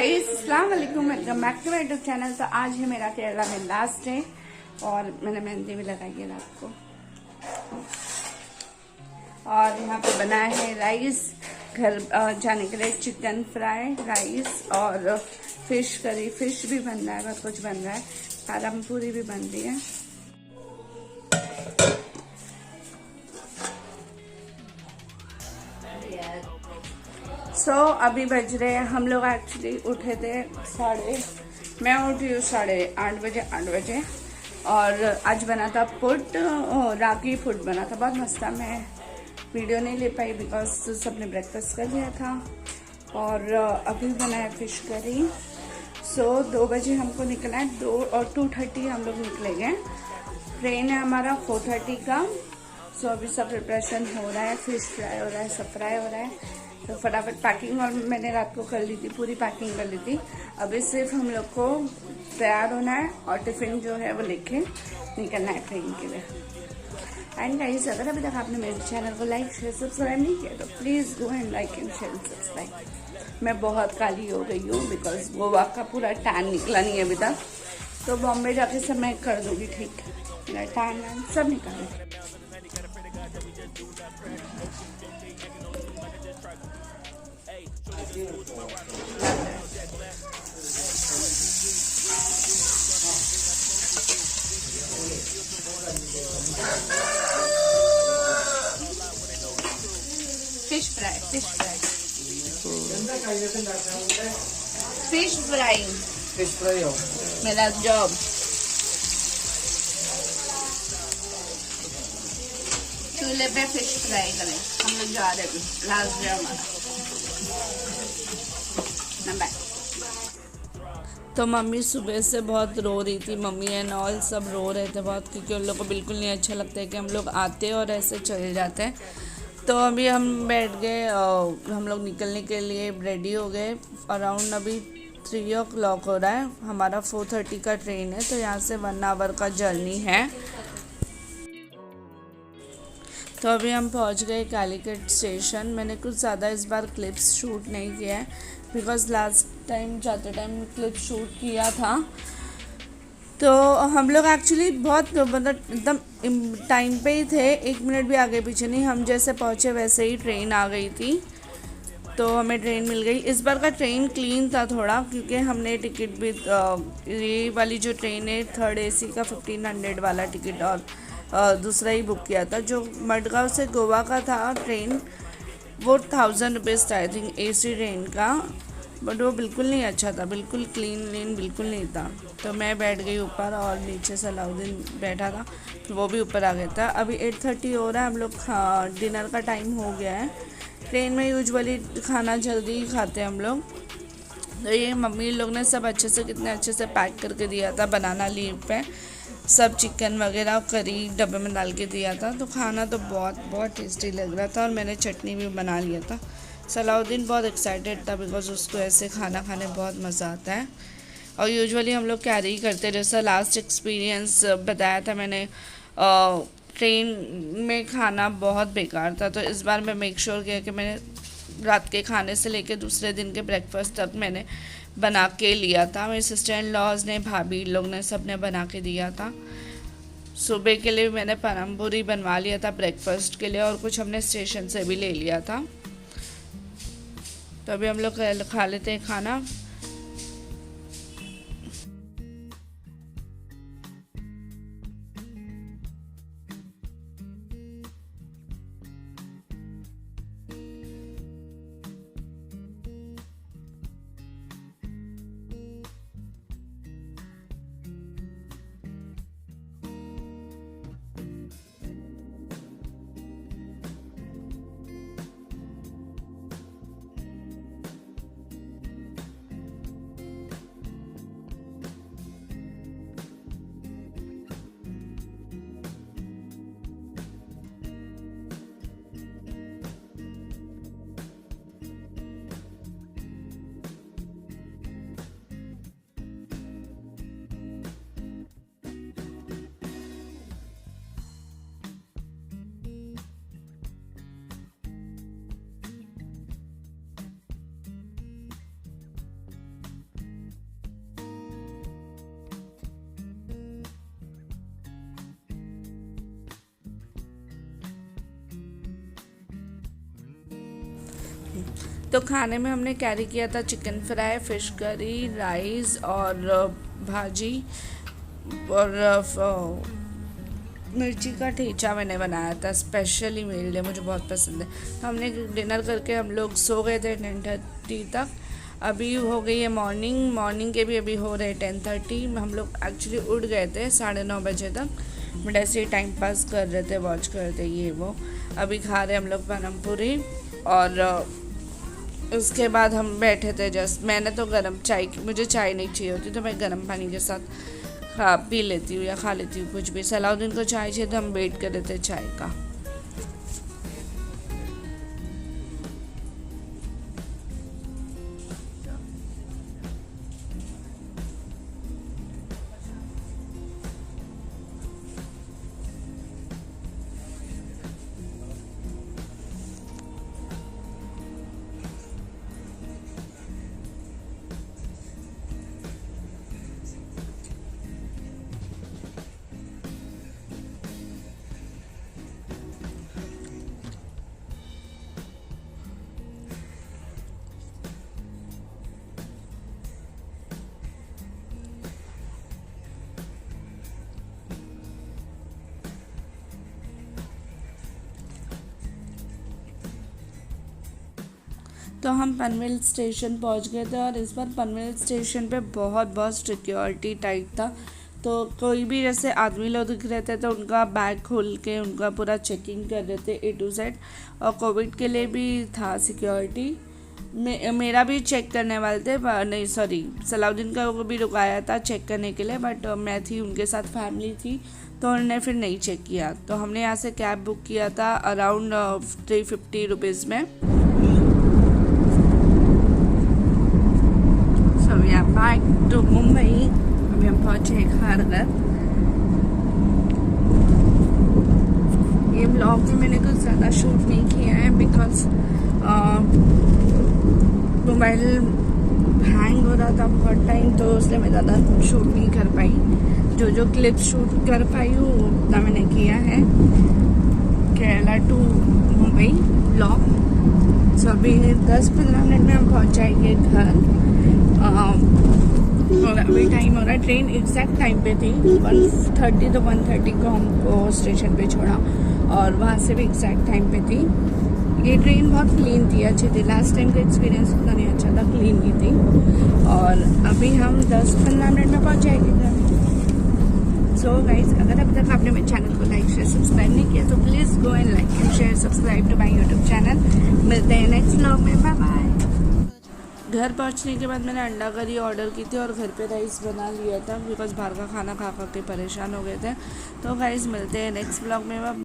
Guys अस्सलाम वालेकुम, welcome back to my YouTube channel. तो आज है मेरा केरला में लास्ट डे और मैंने मेहंदी भी लगाई है रात को। और यहाँ पे बना है राइस, घर जाने के लिए चिकन फ्राई, राइस और फिश करी। फिश भी बन रहा है, बहुत कुछ बन रहा है, पालम पूरी भी बन रही है। अभी बज रहे हैं, हम लोग एक्चुअली उठे थे मैं उठी हूँ 8:30 और आज बना था फूड, रागी फूड बना था, बहुत मस्त था। मैं वीडियो नहीं ले पाई बिकॉज सबने ब्रेकफास्ट कर लिया था। और अभी बनाया फिश करी। 2 बजे हमको निकलना है, 2 और 2:30 हम लोग निकलेंगे। ट्रेन है हमारा 4:30 का। अभी सब प्रिपरेशन हो रहा है, फिश फ्राई हो रहा है, सब फ्राई हो रहा है। तो फटाफट पैकिंग, और मैंने रात को कर ली थी, पूरी पैकिंग कर ली थी। अभी सिर्फ हम लोग को तैयार होना है और टिफिन जो है वो लेके निकलना है ट्रेन के लिए। एंड गाइस, अगर अभी तक आपने मेरे चैनल को लाइक शेयर सब्सक्राइब नहीं किया तो please go and like and share subscribe. मैं बहुत काली हो गई हूँ बिकॉज गोवा का पूरा टैन निकला नहीं है अभी तक। तो बॉम्बे जाके सब मैं कर दूंगी ठीक, मेरा टैन वैन सब निकाले। Fish fry, fish fry, fish fry, fish fry हो मेरा जॉब। चूल्हे पे फिश फ्राई करें हम लोग, जा रहे हैं लास्ट डे हमारा। तो मम्मी सुबह से बहुत रो रही थी, मम्मी एंड ऑल सब रो रहे थे बहुत, क्योंकि उन लोग को बिल्कुल नहीं अच्छा लगता है कि हम लोग आते और ऐसे चले जाते हैं। तो अभी हम बैठ गए, हम लोग निकलने के लिए रेडी हो गए। अराउंड अभी 3 o'clock हो रहा है, हमारा 4:30 का ट्रेन है। तो यहाँ से 1 hour का जर्नी है। तो अभी हम पहुँच गए कालीकट स्टेशन। मैंने कुछ ज़्यादा इस बार क्लिप्स शूट नहीं किया है बिकॉज लास्ट टाइम जाते टाइम क्लिप शूट किया था। तो हम लोग एक्चुअली बहुत मतलब एकदम टाइम पे ही थे, 1 मिनट भी आगे पीछे नहीं। हम जैसे पहुँचे वैसे ही ट्रेन आ गई थी, तो हमें ट्रेन मिल गई। इस बार का ट्रेन क्लीन था थोड़ा, क्योंकि हमने टिकट भी ये वाली जो ट्रेन है 3rd AC का 1500 वाला टिकट और दूसरा ही बुक किया था। जो मडगांव से गोवा का था ट्रेन, वो 1000 रुपीज़ था आई थिंक, AC ट्रेन का। बट वो बिल्कुल नहीं अच्छा था, बिल्कुल क्लीन बिल्कुल नहीं था। तो मैं बैठ गई ऊपर और नीचे सलाउद्दीन बैठा था, फिर वो भी ऊपर आ गया था। अभी 8:30 हो रहा है, हम लोग डिनर का टाइम हो गया है। ट्रेन में यूजुअली खाना जल्दी ही खाते हैं हम लोग। तो ये मम्मी लोग ने सब अच्छे से, कितने अच्छे से पैक करके दिया था बनाना लीव पे, सब चिकन वगैरह करी डब्बे में डाल के दिया था। तो खाना तो बहुत बहुत टेस्टी लग रहा था और मैंने चटनी भी बना लिया था। सलाउद्दीन बहुत एक्साइटेड था बिकॉज उसको ऐसे खाना खाने बहुत मज़ा आता है। और यूजुअली हम लोग कैरी करते, जैसा लास्ट एक्सपीरियंस बताया था मैंने, ट्रेन में खाना बहुत बेकार था। तो इस बार मैं मेक श्योर किया कि मैंने रात के खाने से लेकर दूसरे दिन के ब्रेकफास्ट तक मैंने बना के लिया था। मेरे सिस्टर इन लॉज ने, भाभी लोग ने, सब ने बना के दिया था। सुबह के लिए मैंने पालम पूरी बनवा लिया था ब्रेकफास्ट के लिए, और कुछ हमने स्टेशन से भी ले लिया था। तो अभी हम लोग खा लेते हैं खाना। तो खाने में हमने कैरी किया था chicken fry, fish curry, rice और भाजी और मिर्ची का ठेचा मैंने बनाया था स्पेशली मेरे लिए, मुझे बहुत पसंद है। तो हमने डिनर करके हम लोग सो गए थे 10:30 तक। अभी हो गई है मॉर्निंग के भी अभी हो रहे 10:30। हम लोग एक्चुअली उठ गए थे 9:30 बजे तक, बट ऐसे ही टाइम पास कर रहे थे, वॉच कर रहे थे ये वो। अभी खा रहे हम लोग पानम पूरी और उसके बाद हम बैठे थे जस्ट। मैंने तो गर्म चाय, मुझे चाय नहीं चाहिए होती तो मैं गर्म पानी के साथ पी लेती हूँ या खा लेती हूँ कुछ भी। सलाउद्दीन को चाय चाहिए तो हम वेट कर रहे थे चाय का। तो हम पनवेल स्टेशन पहुंच गए थे और इस बार पनवेल स्टेशन पे बहुत सिक्योरिटी टाइट था। तो कोई भी जैसे आदमी लोग दिख रहे थे तो उनका बैग खोल के उनका पूरा चेकिंग कर रहे थे A to Z। और कोविड के लिए भी था सिक्योरिटी। मेरा भी चेक करने वाले थे, नहीं सॉरी सलाउद्दीन का को भी रुकाया था चेक करने के लिए, बट मैं थी उनके साथ, फैमिली थी तो उन्होंने फिर नहीं चेक किया। तो हमने यहाँ से कैब बुक किया था अराउंड 350 रुपीज़ में। Back to Mumbai. अभी हम पहुँचे खारघर। ये ब्लॉग में मैंने कुछ ज़्यादा शूट नहीं किया है बिकॉज मोबाइल हैंग हो रहा था बहुत टाइम, तो इसलिए मैं ज़्यादा शूट नहीं कर पाई। जो क्लिप शूट कर पाई हूँ उतना मैंने किया है। Kerala to Mumbai blog. So अभी 10-15 मिनट में हम पहुँच जाएंगे घर। और अभी टाइम हो रहा है, ट्रेन एग्जैक्ट टाइम पे थी 1:30 तो 1:30 को हमको स्टेशन पे छोड़ा और वहाँ से भी एग्जैक्ट टाइम पे थी। ये ट्रेन बहुत क्लीन थी, अच्छी थी। लास्ट टाइम का एक्सपीरियंस उतना नहीं अच्छा था, क्लीन ही थी। और अभी हम 10-15 मिनट में पहुँच जाएंगे घर। सो गाइज, अगर अभी तक आपने मेरे चैनल को लाइक शेयर सब्सक्राइब नहीं किया तो please go and like and share subscribe to my YouTube channel. मिलते हैं नेक्स्ट व्लॉग में, बाय बाय। घर पहुंचने के बाद मैंने अंडा करी ऑर्डर की थी और घर पे राइस बना लिया था बिकॉज बाहर का खाना खा के परेशान हो गए थे। तो गाइस मिलते हैं नेक्स्ट व्लॉग में।